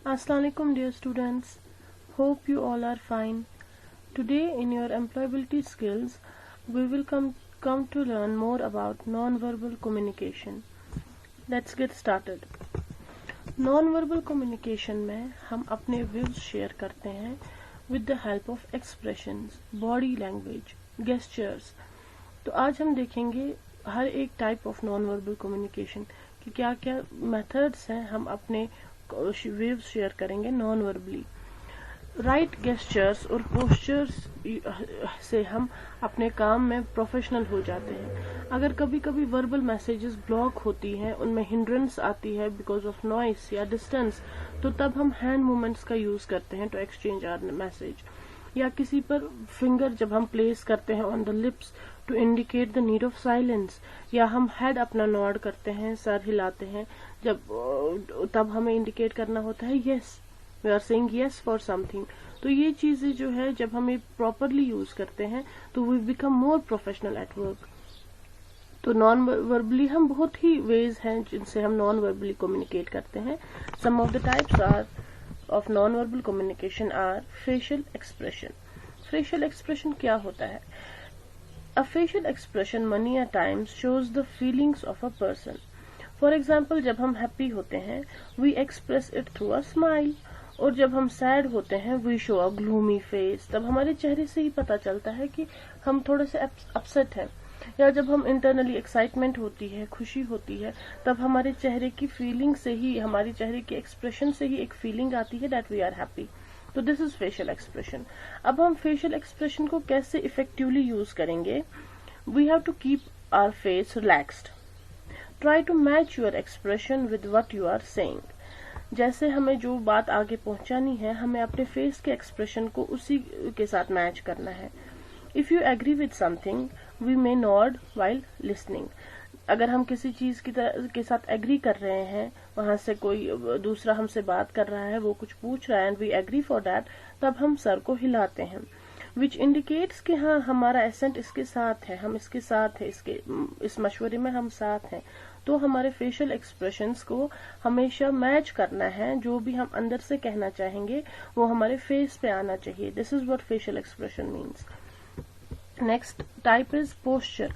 Assalamualaikum dear students. Hope you all are fine. Today in your employability skills we will come to learn more about non-verbal communication. Let's get started. Non-verbal communication में हम अपने views share करते हैं with the help of expressions, body language, gestures. तो आज हम देखेंगे हर एक type of non verbal communication कि क्या क्या मेथड्स हैं हम अपने वेव्स शेयर करेंगे नॉन वर्बली. राइट गेस्चर्स और पोस्चर्स से हम अपने काम में प्रोफेशनल हो जाते हैं. अगर कभी कभी वर्बल मैसेजेस ब्लॉक होती हैं, उनमें हिंड्रेंस आती है बिकॉज ऑफ नॉइस या डिस्टेंस, तो तब हम हैंड मूवमेंट्स का यूज करते हैं टू एक्सचेंज आवर मैसेज. या किसी पर फिंगर जब हम प्लेस करते हैं on the lips to indicate the need of silence, या हम हेड अपना नॉड करते हैं, सर हिलाते हैं, तब हमें इंडिकेट करना होता है yes, we are saying yes for something. तो ये चीजें जो है जब हम ये प्रॉपरली यूज करते हैं तो we become more professional at work. तो नॉन वर्बली हम बहुत ही वेज हैं जिनसे हम नॉन वर्बली कम्युनिकेट करते हैं. Some of the types are of non-verbal communication are facial expression. Facial expression क्या होता है? A facial expression many a times shows the feelings of a person. For example, जब हम happy होते हैं we express it through a smile, और जब हम sad होते हैं we show a gloomy face. तब हमारे चेहरे से ही पता चलता है कि हम थोड़े से upset हैं. या जब हम इंटरनली एक्साइटमेंट होती है, खुशी होती है, तब हमारे चेहरे की फीलिंग से ही, हमारी चेहरे के एक्सप्रेशन से ही एक फीलिंग आती है दैट वी आर हैप्पी. तो दिस इज फेशियल एक्सप्रेशन. अब हम फेशियल एक्सप्रेशन को कैसे इफेक्टिवली यूज करेंगे? We have to keep our face relaxed. Try to match your expression with what you are saying. जैसे हमें जो बात आगे पहुंचानी है, हमें अपने फेस के एक्सप्रेशन को उसी के साथ मैच करना है. If you agree with something we may nod while listening. अगर हम किसी चीज के साथ एग्री कर रहे हैं, वहां से कोई दूसरा हमसे बात कर रहा है, वो कुछ पूछ रहा है and we agree for that, तब हम सर को हिलाते हैं, विच इंडिकेट्स कि हाँ हमारा एसेंट इसके साथ है, हम इसके साथ है, इस मशवरे में हम साथ हैं. तो हमारे फेशियल एक्सप्रेशंस को हमेशा मैच करना है. जो भी हम अंदर से कहना चाहेंगे वो हमारे फेस पे आना चाहिए. This is what facial expression means. Next type is posture.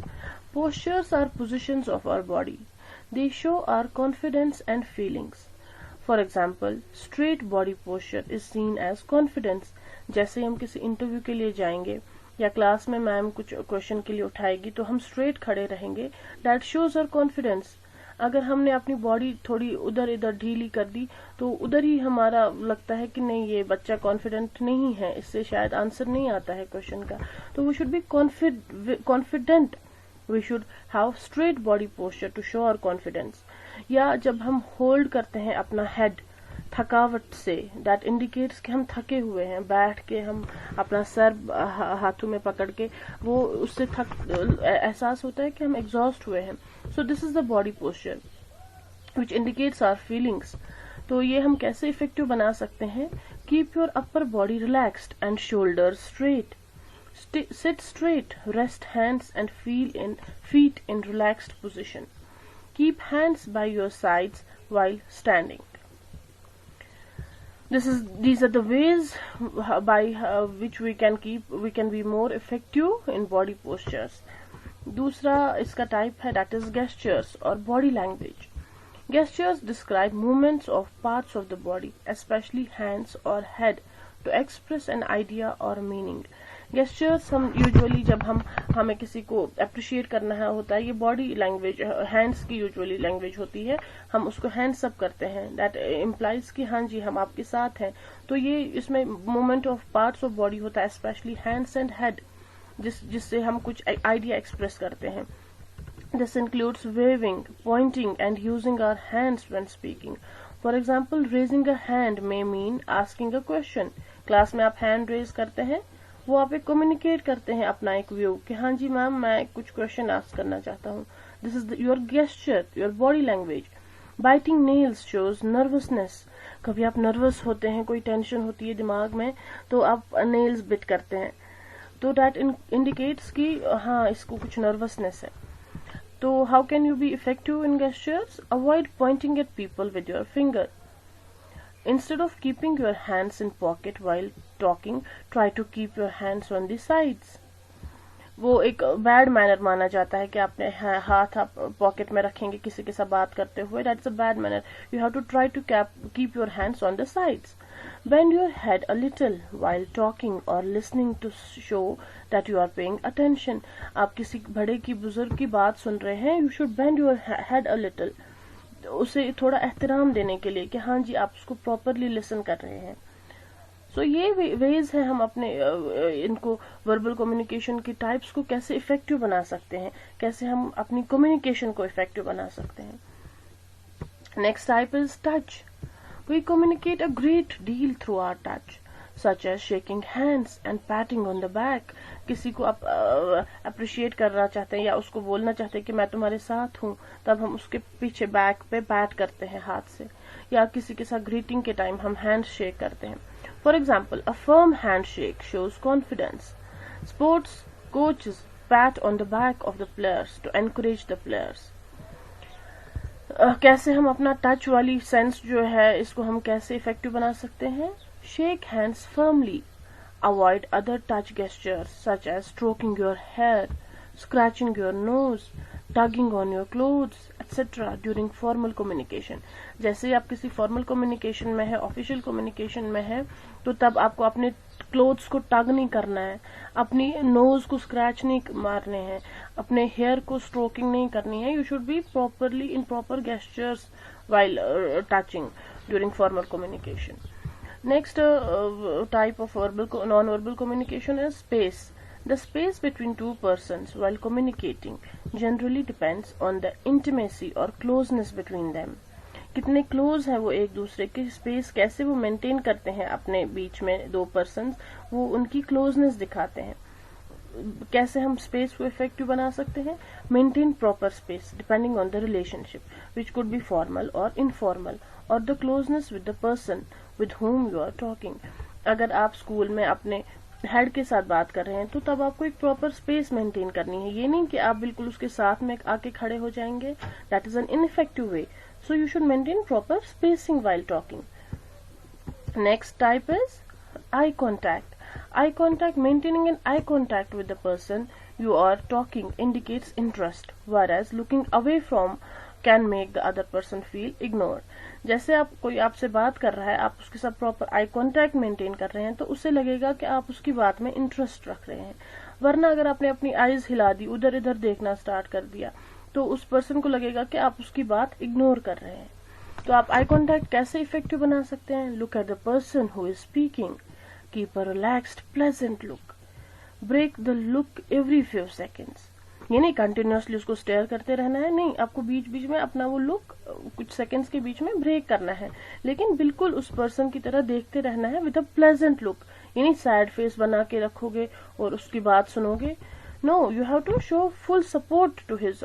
Postures are positions of our body. They show our confidence and feelings. For example, straight body posture is seen as confidence. जैसे हम किसी interview के लिए जाएंगे या class में ma'am कुछ question के लिए उठाएगी तो हम स्ट्रेट खड़े रहेंगे. That shows our confidence. अगर हमने अपनी बॉडी थोड़ी उधर इधर ढीली कर दी तो उधर ही हमारा लगता है कि नहीं ये बच्चा कॉन्फिडेंट नहीं है, इससे शायद आंसर नहीं आता है क्वेश्चन का. तो we should be confident. We should have straight body posture to show our confidence. या जब हम होल्ड करते हैं अपना हेड थकावट से, दैट इंडिकेट्स कि हम थके हुए हैं. बैठ के हम अपना सर हाथों में पकड़ के, वो उससे एहसास होता है कि हम एग्जॉस्ट हुए हैं. So this is the body posture which indicates our feelings. तो ये हम कैसे इफेक्टिव बना सकते हैं? Keep your upper body relaxed and shoulder straight. Sit straight, rest hands and feet in relaxed position. Keep hands by your sides while standing. These are the ways by which we can be more effective in body postures. दूसरा इसका type है that is gestures और body language. Gestures describe movements of parts of the body, especially hands or head, to express an idea or meaning. Gestures हम usually जब हमें किसी को appreciate करना होता है, ये बॉडी लैंग्वेज हैंड्स की यूजुअली लैंग्वेज होती है, हम उसको हैंड्स अप करते हैं. दैट इम्प्लाइज कि हाँ जी हम आपके साथ हैं. तो ये इसमें movement of parts of body होता है, स्पेशली हैंड्स एंड हेड, जिससे हम कुछ आइडिया एक्सप्रेस करते हैं. This includes waving, pointing and using our hands when speaking. For example, raising a hand may mean asking a question. Class में आप hand raise करते हैं, वो आप एक कम्युनिकेट करते हैं अपना एक व्यू कि हाँ जी मैम मैं कुछ क्वेश्चन आस्क करना चाहता हूँ. This is your gesture, your body language. Biting nails shows nervousness. कभी आप नर्वस होते हैं, कोई टेंशन होती है दिमाग में, तो आप नेल्स बिट करते हैं, तो दैट इंडिकेट्स कि हाँ इसको कुछ नर्वसनेस है. तो how can you be effective in gestures? Avoid Poynting eight people with your finger. Instead of keeping your hands in pocket while talking, try to keep your hands on the sides. वो एक bad manner माना जाता है कि आपने हाथ आप pocket में रखेंगे किसी के साथ बात करते हुए. That's a bad manner. You have to try to keep your hands on the sides. Bend your head a little while talking or listening to show that you are paying attention. आप किसी बड़े की बुजुर्ग की बात सुन रहे हैं, you should bend your head a little. उसे थोड़ा एहतराम देने के लिए कि हाँ जी आप उसको प्रॉपरली लिसन कर रहे हैं. सो ये वेज है हम अपने इनको वर्बल कम्युनिकेशन की टाइप्स को कैसे इफेक्टिव बना सकते हैं, कैसे हम अपनी कम्युनिकेशन को इफेक्टिव बना सकते हैं. Next type is touch. We communicate a great deal through our touch, such as shaking hands and patting on the back. किसी को आप अप्रिशिएट करना चाहते हैं या उसको बोलना चाहते हैं कि मैं तुम्हारे साथ हूँ, तब हम उसके पीछे बैक पे पैट करते हैं हाथ से. या किसी के साथ ग्रीटिंग के टाइम हम हैंड शेक करते हैं. For example, a firm hand shake shows confidence. Sports coaches pat on the back of the players to encourage the players. कैसे हम अपना टच वाली सेंस जो है इसको हम कैसे इफेक्टिव बना सकते हैं. Shake hands firmly. Avoid other touch gestures such as stroking your hair, scratching your nose, tugging on your clothes etcetera during formal communication. जैसे आप किसी फॉर्मल कम्युनिकेशन में है, ऑफिशियल कम्युनिकेशन में है, तो तब आपको अपने क्लोथ्स को टग नहीं करना है, अपनी नोज को स्क्रैच नहीं मारने हैं, अपने हेयर को स्ट्रोकिंग नहीं करनी है. You should be properly in proper gestures while touching during formal communication. Next type of non verbal communication is space. The space between two persons while communicating generally depends on the intimacy or closeness between them. कितने close है वो एक दूसरे के, space कैसे वो maintain करते हैं अपने बीच में दो पर्सन्स, वो उनकी क्लोजनेस दिखाते हैं. कैसे हम स्पेस को इफेक्टिव बना सकते हैं. Maintain proper space depending on the relationship which could be formal और इनफॉर्मल और the closeness with the person with whom you are talking. अगर आप स्कूल में अपने हेड के साथ बात कर रहे हैं तो तब आपको एक प्रॉपर स्पेस मेंटेन करनी है. ये नहीं कि आप बिल्कुल उसके साथ में आके खड़े हो जाएंगे. That is an ineffective way. So you should maintain proper spacing while talking. Next type is eye contact. Eye contact, maintaining an eye contact with the person you are talking indicates interest, whereas looking away from can make the other person feel ignored. जैसे आप कोई आपसे बात कर रहा है, आप उसके साथ प्रॉपर आई कॉन्टैक्ट मेंटेन कर रहे हैं तो उससे लगेगा कि आप उसकी बात में इंटरेस्ट रख रहे हैं. वरना अगर आपने अपनी आईज हिला दी, उधर इधर देखना स्टार्ट कर दिया, तो उस पर्सन को लगेगा कि आप उसकी बात इग्नोर कर रहे हैं. तो आप आई कॉन्टैक्ट कैसे इफेक्टिव बना सकते हैं. Look at the person who is speaking. Keep a relaxed pleasant look. Break the look every few seconds. ये नहीं कंटिन्यूअसली उसको स्टेयर करते रहना है, नहीं, आपको बीच बीच में अपना वो लुक कुछ सेकंड्स के बीच में ब्रेक करना है, लेकिन बिल्कुल उस पर्सन की तरह देखते रहना है विद अ प्लेजेंट लुक. यानी सैड फेस बना के रखोगे और उसकी बात सुनोगे. No, you have to show full support to his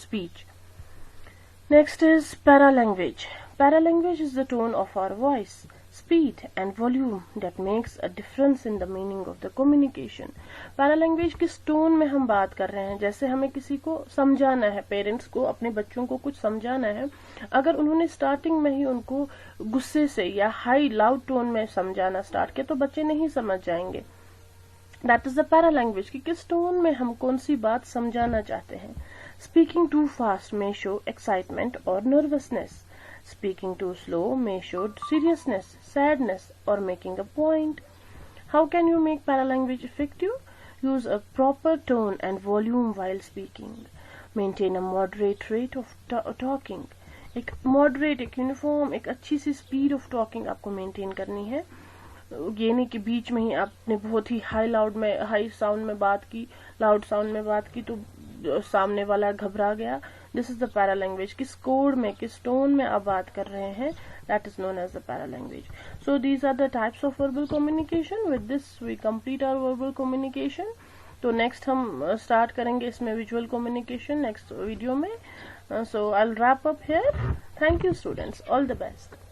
speech. Next is paralanguage. Paralanguage is the tone of our voice, speed and volume that makes a difference in the meaning of the communication. Paralanguage किस tone में हम बात कर रहे हैं. जैसे हमें किसी को समझाना है, पेरेंट्स को अपने बच्चों को कुछ समझाना है, अगर उन्होंने स्टार्टिंग में ही उनको गुस्से से या हाई लाउड टोन में समझाना स्टार्ट किया तो बच्चे नहीं समझ जाएंगे. दैट इज द पैरालैंग्वेज कि किस टोन में हम कौन सी बात समझाना चाहते हैं. Speaking too fast may show excitement और nervousness. Speaking too slow may show seriousness, sadness और making a point. How can you make paralanguage effective. Use a proper tone and volume while speaking. Maintain a moderate rate of talking. एक moderate, एक uniform, एक अच्छी सी speed of talking आपको maintain करनी है. ये नहीं कि बीच में ही आपने बहुत ही हाई साउंड में बात की, लाउड साउंड में बात की तो सामने वाला घबरा गया. This is the paralanguage. किस कोड में, किस टोन में आप बात कर रहे हैं, that is known as the paralanguage. So these are the types of verbal communication. With this we complete our verbal communication. तो नेक्स्ट हम स्टार्ट करेंगे इसमें विजुअल कम्युनिकेशन नेक्स्ट वीडियो में. So I will wrap up here. Thank you students. All the best.